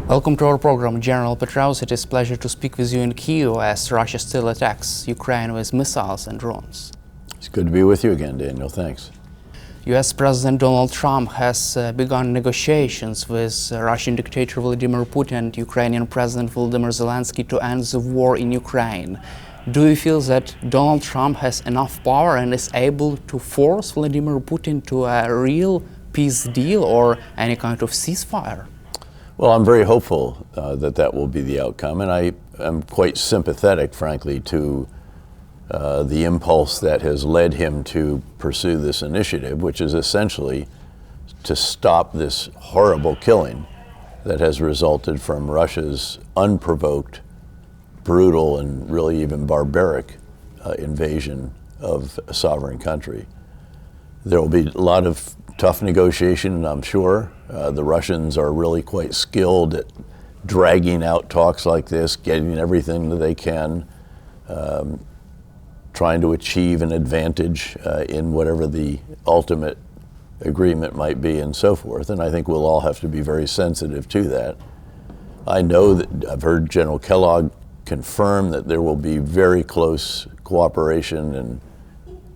Welcome to our program, General Petraeus. It is a pleasure to speak with you in Kyiv as Russia still attacks Ukraine with missiles and drones. It's good to be with you again, Daniel. Thanks. US President Donald Trump has begun negotiations with Russian dictator Vladimir Putin and Ukrainian President Volodymyr Zelensky to end the war in Ukraine. Do you feel that Donald Trump has enough power and is able to force Vladimir Putin to a real peace deal or any kind of ceasefire? Well, I'm very hopeful that will be the outcome, and I am quite sympathetic, frankly, to the impulse that has led him to pursue this initiative, which is essentially to stop this horrible killing that has resulted from Russia's unprovoked, brutal, and really even barbaric invasion of a sovereign country. There will be a lot of tough negotiation, I'm sure. The Russians are really quite skilled at dragging out talks like this, getting everything that they can, trying to achieve an advantage in whatever the ultimate agreement might be and so forth. And I think we'll all have to be very sensitive to that. I know that I've heard General Kellogg confirm that there will be very close cooperation and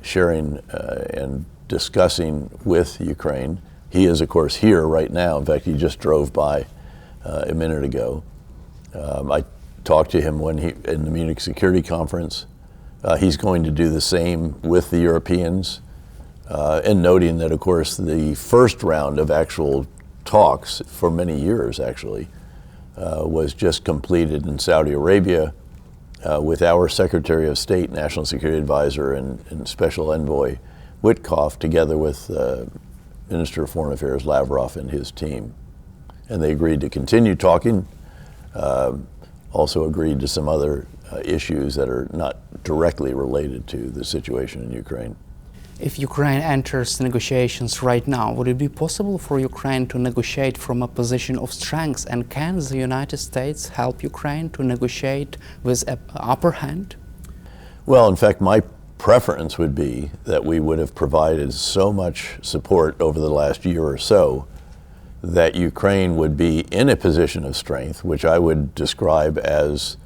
sharing and discussing with Ukraine. He is, of course, here right now. In fact, he just drove by a minute ago. I talked to him when in the Munich Security Conference. He's going to do the same with the Europeans, and noting that, of course, the first round of actual talks for many years, actually, was just completed in Saudi Arabia with our Secretary of State, National Security Advisor, and Special Envoy Witkoff, together with Minister of Foreign Affairs Lavrov and his team. And they agreed to continue talking, also agreed to some other issues that are not directly related to the situation in Ukraine. If Ukraine enters negotiations right now, would it be possible for Ukraine to negotiate from a position of strength? And can the United States help Ukraine to negotiate with an upper hand? Well, in fact, my preference would be that we would have provided so much support over the last year or so that Ukraine would be in a position of strength, which I would describe as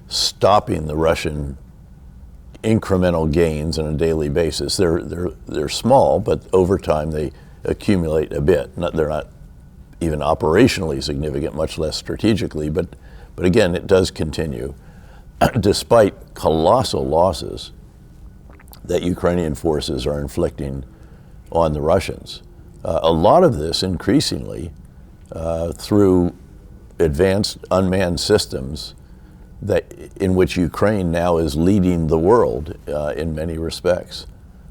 stopping the Russian incremental gains on a daily basis. They're small, but over time they accumulate a bit. They're not even operationally significant, much less strategically, but again, it does continue, despite colossal losses that Ukrainian forces are inflicting on the Russians. A lot of this increasingly through advanced unmanned systems in which Ukraine now is leading the world in many respects.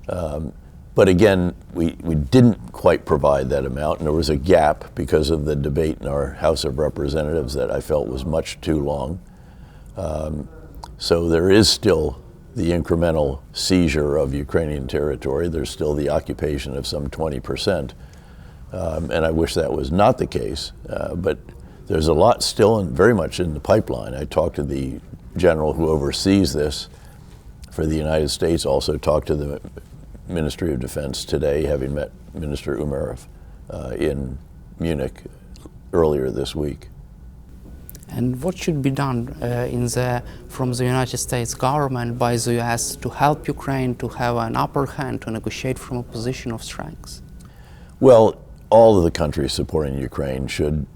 But again, we didn't quite provide that amount, and there was a gap because of the debate in our House of Representatives that I felt was much too long. So there is still the incremental seizure of Ukrainian territory. There's still the occupation of some 20%. And I wish that was not the case, but there's a lot still and very much in the pipeline. I talked to the general who oversees this for the United States, also talked to the Ministry of Defense today, having met Minister Umerov in Munich earlier this week. And what should be done from the United States government by the US to help Ukraine to have an upper hand to negotiate from a position of strength? Well, all of the countries supporting Ukraine should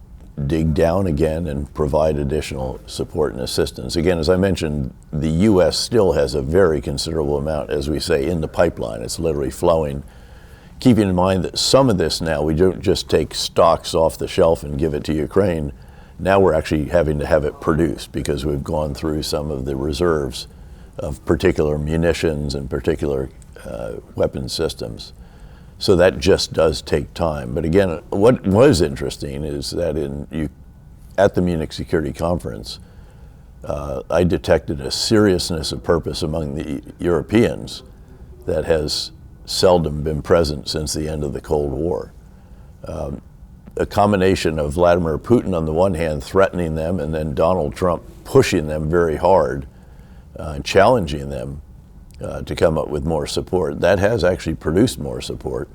dig down again and provide additional support and assistance. Again, as I mentioned, the U.S. still has a very considerable amount, as we say, in the pipeline. It's literally flowing. Keeping in mind that some of this now, we don't just take stocks off the shelf and give it to Ukraine. Now we're actually having to have it produced because we've gone through some of the reserves of particular munitions and particular weapon systems. So that just does take time. But again, what was interesting is that at the Munich Security Conference, I detected a seriousness of purpose among the Europeans that has seldom been present since the end of the Cold War. A combination of Vladimir Putin on the one hand threatening them, and then Donald Trump pushing them very hard and challenging them to come up with more support. That has actually produced more support.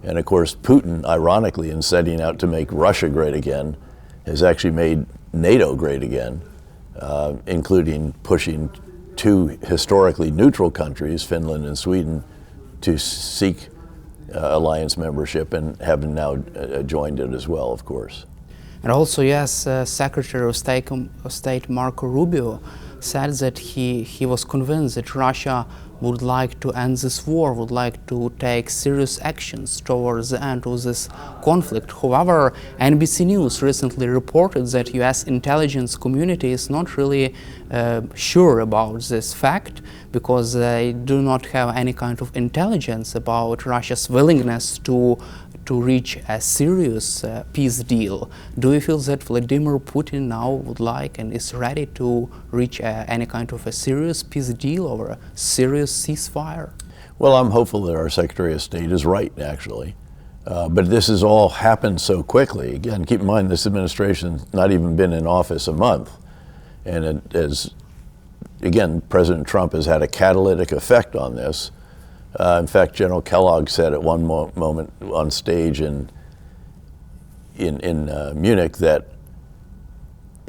And of course, Putin, ironically, in setting out to make Russia great again, has actually made NATO great again, including pushing two historically neutral countries, Finland and Sweden, to seek alliance membership, and have now joined it as well, of course. And also, yes, Secretary of State Marco Rubio said that he was convinced that Russia would like to end this war, would like to take serious actions towards the end of this conflict. However, NBC News recently reported that US intelligence community is not really sure about this fact, because they do not have any kind of intelligence about Russia's willingness to reach a serious peace deal. Do you feel that Vladimir Putin now would like and is ready to reach any kind of a serious peace deal or a serious ceasefire? Well, I'm hopeful that our Secretary of State is right, actually. But this has all happened so quickly. Again, keep in mind, this administration's not even been in office a month. And again, President Trump has had a catalytic effect on this. In fact, General Kellogg said at one moment on stage in Munich that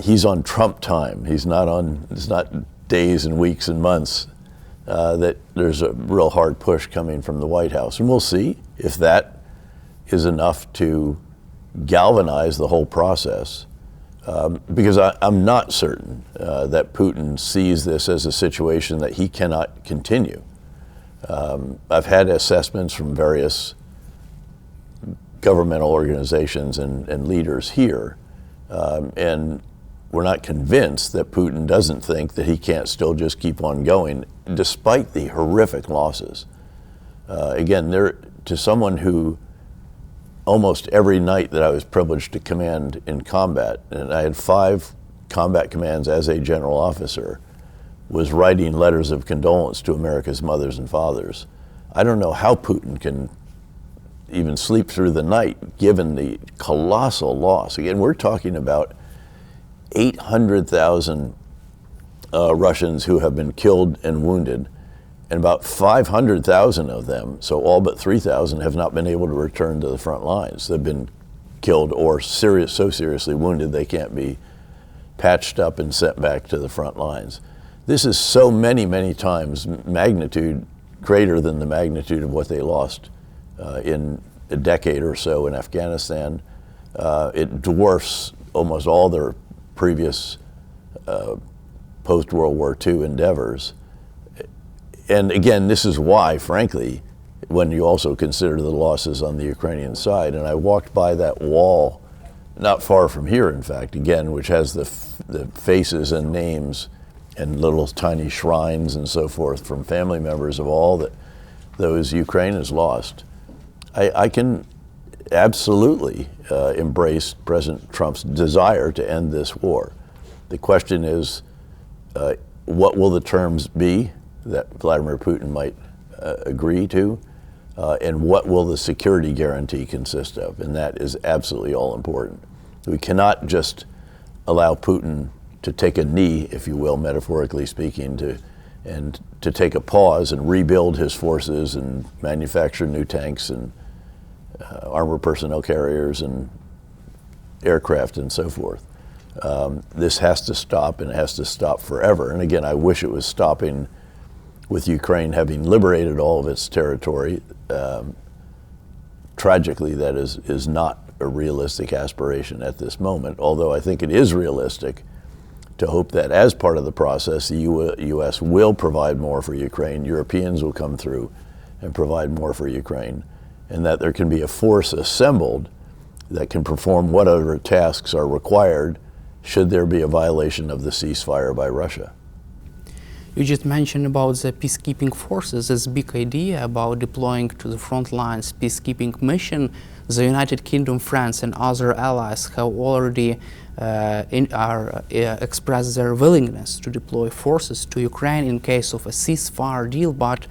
he's on Trump time. It's not days and weeks and months, that there's a real hard push coming from the White House. And we'll see if that is enough to galvanize the whole process. Because I'm not certain that Putin sees this as a situation that he cannot continue. I've had assessments from various governmental organizations and leaders here, and we're not convinced that Putin doesn't think that he can't still just keep on going, despite the horrific losses. Again, to someone who almost every night that I was privileged to command in combat, and I had 5 combat commands as a general officer, was writing letters of condolence to America's mothers and fathers. I don't know how Putin can even sleep through the night, given the colossal loss. Again, we're talking about 800,000 Russians who have been killed and wounded, and about 500,000 of them, so all but 3,000, have not been able to return to the front lines. They've been killed or so seriously wounded they can't be patched up and sent back to the front lines. This is so many, many times magnitude greater than the magnitude of what they lost in a decade or so in Afghanistan. It dwarfs almost all their previous post-World War II endeavors. And again, this is why, frankly, when you also consider the losses on the Ukrainian side, and I walked by that wall, not far from here, in fact, again, which has the faces and names and little tiny shrines and so forth from family members of all that those Ukraine has lost. I can absolutely embrace President Trump's desire to end this war. The question is, what will the terms be that Vladimir Putin might agree to, and what will the security guarantee consist of? And that is absolutely all important. We cannot just allow Putin to take a knee, if you will, metaphorically speaking, to take a pause and rebuild his forces and manufacture new tanks and armored personnel carriers and aircraft and so forth. This has to stop, and it has to stop forever. And again, I wish it was stopping with Ukraine having liberated all of its territory. Tragically, that is not a realistic aspiration at this moment, although I think it is realistic to hope that as part of the process, the U.S. will provide more for Ukraine, Europeans will come through and provide more for Ukraine, and that there can be a force assembled that can perform whatever tasks are required should there be a violation of the ceasefire by Russia. You just mentioned about the peacekeeping forces, this big idea about deploying to the front lines peacekeeping mission. The United Kingdom, France, and other allies have already expressed their willingness to deploy forces to Ukraine in case of a ceasefire deal, but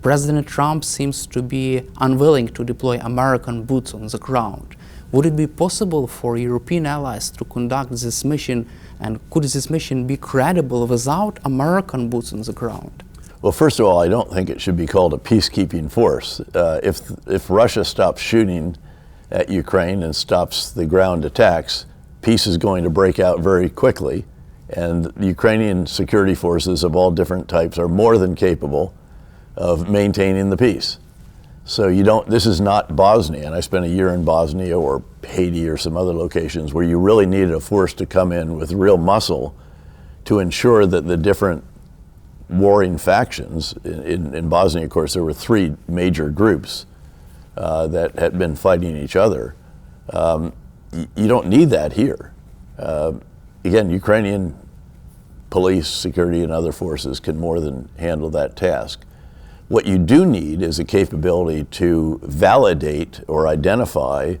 President Trump seems to be unwilling to deploy American boots on the ground. Would it be possible for European allies to conduct this mission, and could this mission be credible without American boots on the ground? Well, first of all, I don't think it should be called a peacekeeping force. If Russia stops shooting at Ukraine and stops the ground attacks, peace is going to break out very quickly, and the Ukrainian security forces of all different types are more than capable of maintaining the peace. So this is not Bosnia, and I spent a year in Bosnia or Haiti or some other locations where you really needed a force to come in with real muscle to ensure that the different warring factions, in Bosnia, of course, there were 3 major groups that had been fighting each other. You don't need that here. Again, Ukrainian police, security, and other forces can more than handle that task. What you do need is a capability to validate or identify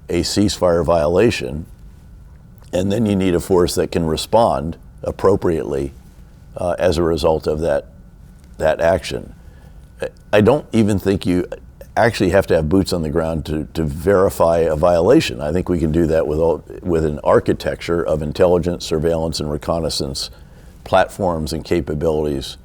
a ceasefire violation, and then you need a force that can respond appropriately as a result of that action. I don't even think you actually have to have boots on the ground to verify a violation. I think we can do that with an architecture of intelligence, surveillance, and reconnaissance platforms and capabilities.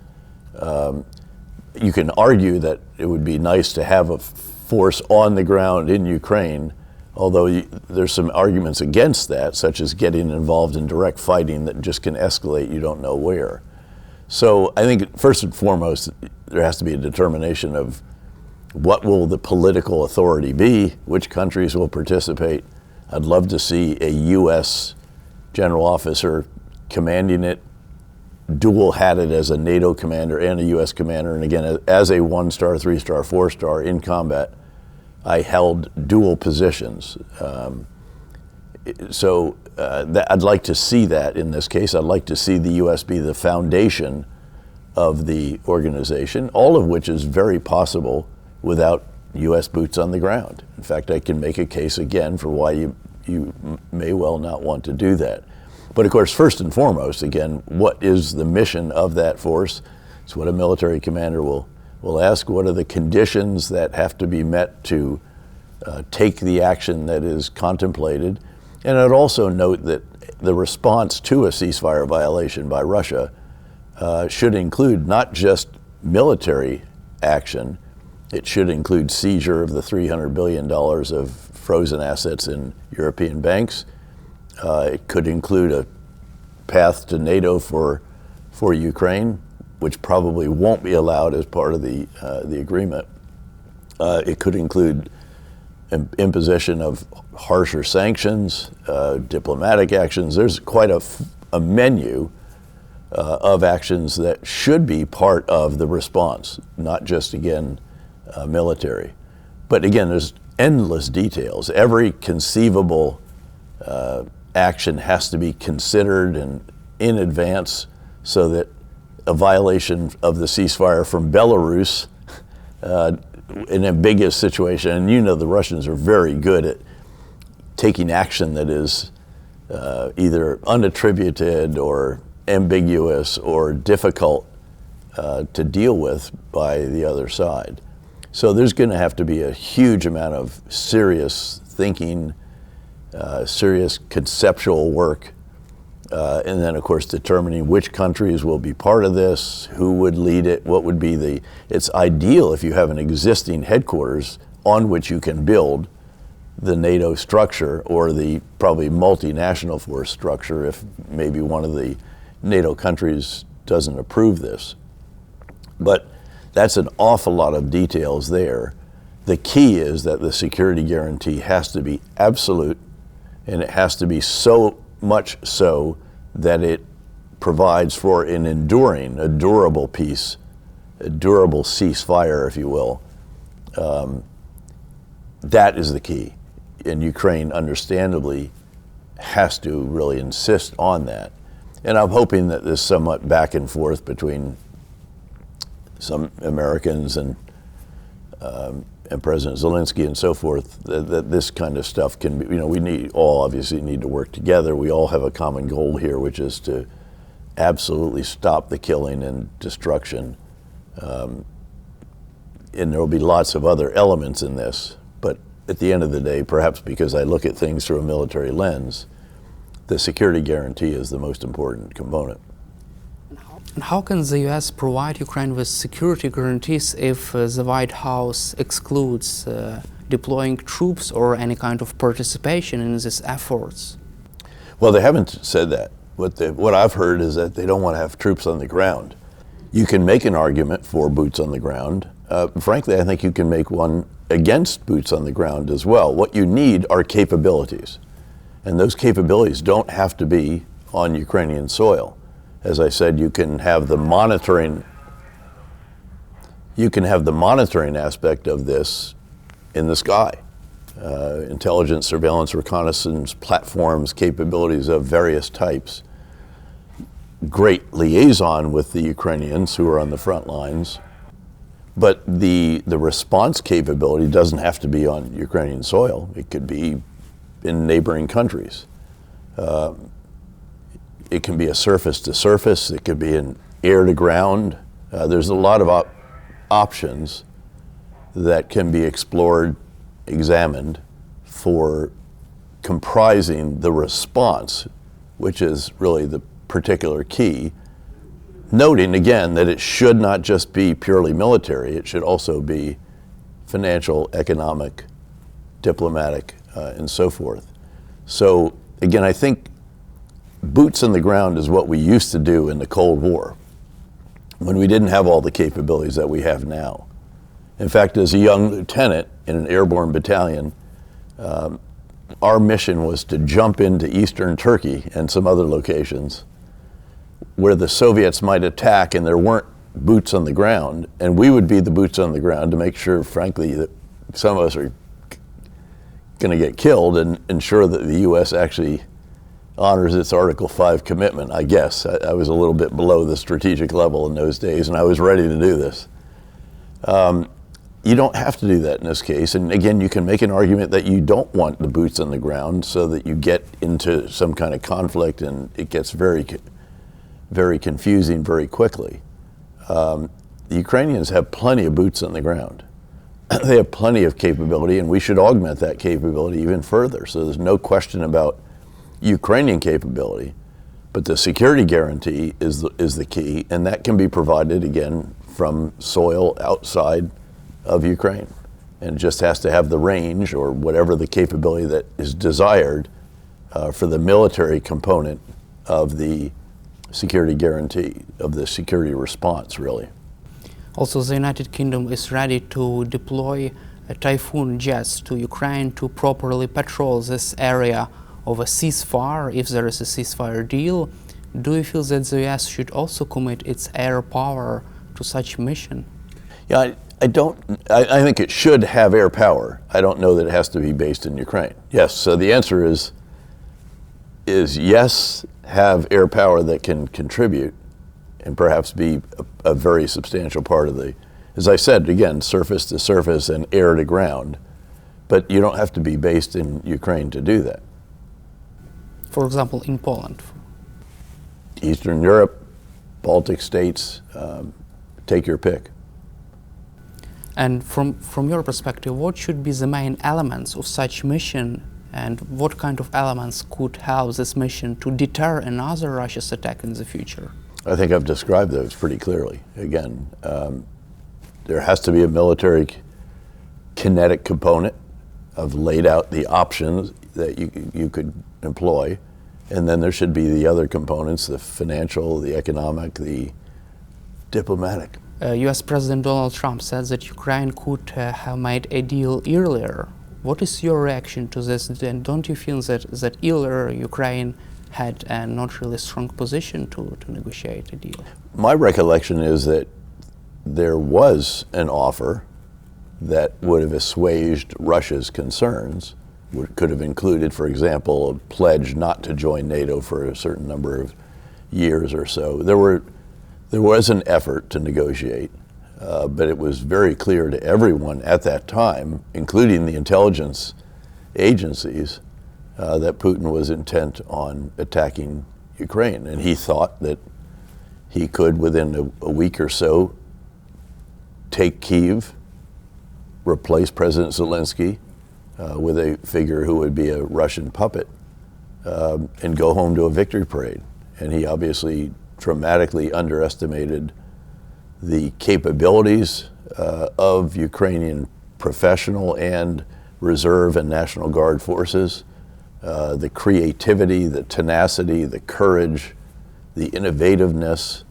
You can argue that it would be nice to have a force on the ground in Ukraine, although there's some arguments against that, such as getting involved in direct fighting that just can escalate you don't know where. So I think first and foremost, there has to be a determination of what will the political authority be, which countries will participate. I'd love to see a U.S. general officer commanding it, dual-hatted as a NATO commander and a U.S. commander. And again, as a 1-star, 3-star, 4-star in combat, I held dual positions. I'd like to see that in this case. I'd like to see the U.S. be the foundation of the organization, all of which is very possible without U.S. boots on the ground. In fact, I can make a case again for why you may well not want to do that. But of course, first and foremost, again, what is the mission of that force? It's what a military commander will ask. What are the conditions that have to be met to take the action that is contemplated? And I'd also note that the response to a ceasefire violation by Russia should include not just military action. It should include seizure of the $300 billion of frozen assets in European banks. It could include a path to NATO for Ukraine, which probably won't be allowed as part of the agreement. It could include imposition of harsher sanctions, diplomatic actions. There's quite a menu of actions that should be part of the response, not just, again, military. But again, there's endless details. Every conceivable action has to be considered and in advance so that a violation of the ceasefire from Belarus, an ambiguous situation, and you know the Russians are very good at taking action that is either unattributed or ambiguous or difficult to deal with by the other side. So there's going to have to be a huge amount of serious thinking, serious conceptual work, and then of course determining which countries will be part of this, who would lead it, what would be it's ideal if you have an existing headquarters on which you can build the NATO structure or the probably multinational force structure if maybe one of the NATO countries doesn't approve this. But that's an awful lot of details there. The key is that the security guarantee has to be absolute, and it has to be so much so that it provides for an enduring, a durable peace, a durable ceasefire, if you will. That is the key. And Ukraine, understandably, has to really insist on that. And I'm hoping that this somewhat back and forth between some Americans and President Zelensky and so forth, that this kind of stuff can be, we obviously need to work together. We all have a common goal here, which is to absolutely stop the killing and destruction. And there will be lots of other elements in this, but at the end of the day, perhaps because I look at things through a military lens, the security guarantee is the most important component. And how can the U.S. provide Ukraine with security guarantees if the White House excludes deploying troops or any kind of participation in these efforts? Well, they haven't said that. What I've heard is that they don't want to have troops on the ground. You can make an argument for boots on the ground. Frankly, I think you can make one against boots on the ground as well. What you need are capabilities. And those capabilities don't have to be on Ukrainian soil. As I said, you can have the monitoring aspect of this in the sky. Intelligence, surveillance, reconnaissance platforms, capabilities of various types. Great liaison with the Ukrainians who are on the front lines. But the response capability doesn't have to be on Ukrainian soil. It could be in neighboring countries. It can be a surface to surface. It could be an air to ground. There's a lot of options that can be explored, examined for comprising the response, which is really the particular key. Noting again that it should not just be purely military, it should also be financial, economic, diplomatic, and so forth. So again, I think boots on the ground is what we used to do in the Cold War, when we didn't have all the capabilities that we have now. In fact, as a young lieutenant in an airborne battalion, our mission was to jump into eastern Turkey and some other locations where the Soviets might attack and there weren't boots on the ground, and we would be the boots on the ground to make sure, frankly, that some of us are going to get killed and ensure that the U.S. actually honors its Article 5 commitment, I guess. I was a little bit below the strategic level in those days, and I was ready to do this. You don't have to do that in this case. And again, you can make an argument that you don't want the boots on the ground so that you get into some kind of conflict and it gets very, very confusing very quickly. The Ukrainians have plenty of boots on the ground. They have plenty of capability, and we should augment that capability even further. So there's no question about Ukrainian capability, but the security guarantee is the key, and that can be provided, again, from soil outside of Ukraine. And it just has to have the range or whatever the capability that is desired for the military component of the security guarantee, of the security response, really. Also, the United Kingdom is ready to deploy Typhoon jets to Ukraine to properly patrol this area of a ceasefire, if there is a ceasefire deal. Do you feel that the US should also commit its air power to such mission? Yeah, I think it should have air power. I don't know that it has to be based in Ukraine. Yes, so the answer is yes, have air power that can contribute and perhaps be a very substantial part of the, as I said, again, surface to surface and air to ground. But you don't have to be based in Ukraine to do that. For example, in Poland? Eastern Europe, Baltic states, take your pick. And from your perspective, what should be the main elements of such mission, and what kind of elements could help this mission to deter another Russia's attack in the future? I think I've described those pretty clearly. Again, there has to be a military kinetic component. I've laid out the options that you could employ, and then there should be the other components, the financial, the economic, the diplomatic. US President Donald Trump said that Ukraine could have made a deal earlier. What is your reaction to this? And don't you feel that earlier Ukraine had a not really strong position to negotiate a deal? My recollection is that there was an offer that would have assuaged Russia's concerns, could have included, for example, a pledge not to join NATO for a certain number of years or so. There was an effort to negotiate, but it was very clear to everyone at that time, including the intelligence agencies, that Putin was intent on attacking Ukraine. And he thought that he could, within a week or so, take Kyiv, replace President Zelensky with a figure who would be a Russian puppet, and go home to a victory parade. And he obviously dramatically underestimated the capabilities of Ukrainian professional and reserve and National Guard forces. the creativity, the tenacity, the courage, the innovativeness,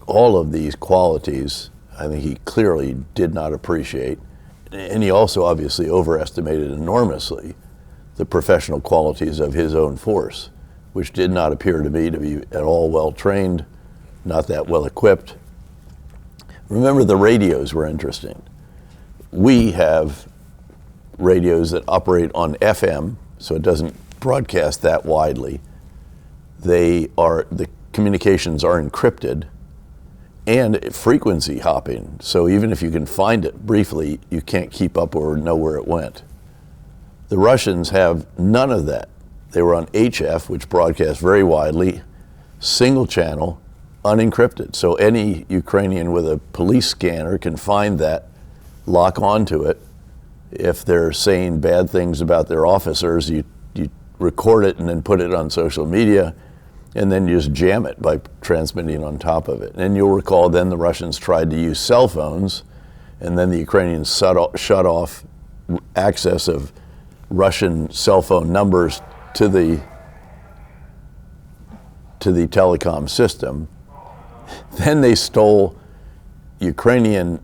all of these qualities, I think he clearly did not appreciate. And he also obviously overestimated enormously the professional qualities of his own force, which did not appear to me to be at all well trained, not that well equipped. Remember, the radios were interesting. We have radios that operate on FM, so it doesn't broadcast that widely. The communications are encrypted and frequency hopping, so even if you can find it briefly, you can't keep up or know where it went. The Russians have none of that. They were on HF, which broadcasts very widely, single channel, unencrypted. So any Ukrainian with a police scanner can find that, lock onto it. If they're saying bad things about their officers, you record it and then put it on social media, and then you just jam it by transmitting on top of it. And you'll recall then the Russians tried to use cell phones, and then the Ukrainians shut off access of Russian cell phone numbers to the telecom system. Then they stole Ukrainian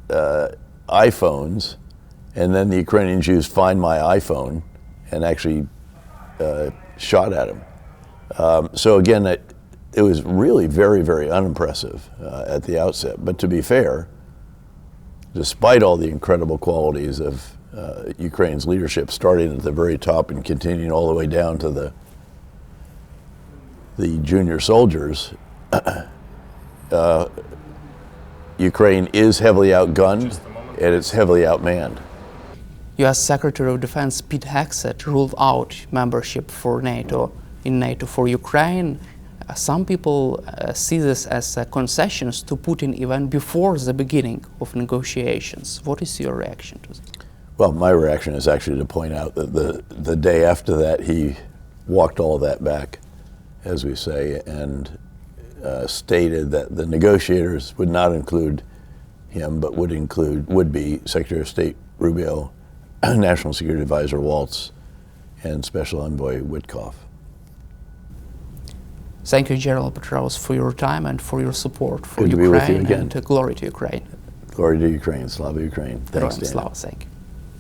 iPhones, and then the Ukrainians used Find My iPhone and actually shot at him. So again, it was really very, very unimpressive at the outset. But to be fair, despite all the incredible qualities of Ukraine's leadership, starting at the very top and continuing all the way down to the junior soldiers, Ukraine is heavily outgunned and it's heavily outmanned. U.S. Secretary of Defense Pete Hegseth ruled out membership for in NATO for Ukraine. Some people see this as concessions to Putin even before the beginning of negotiations. What is your reaction to this? Well, my reaction is actually to point out that the day after that he walked all that back, as we say, and stated that the negotiators would not include him, but would be Secretary of State Rubio, National Security Advisor Waltz, and Special Envoy Witkoff. Thank you, General Petraeus, for your time and for your support for Good Ukraine, to be with you again. And glory to Ukraine. Glory to Ukraine. Slava Ukraine. Thanks, Dan. Slava, thank you.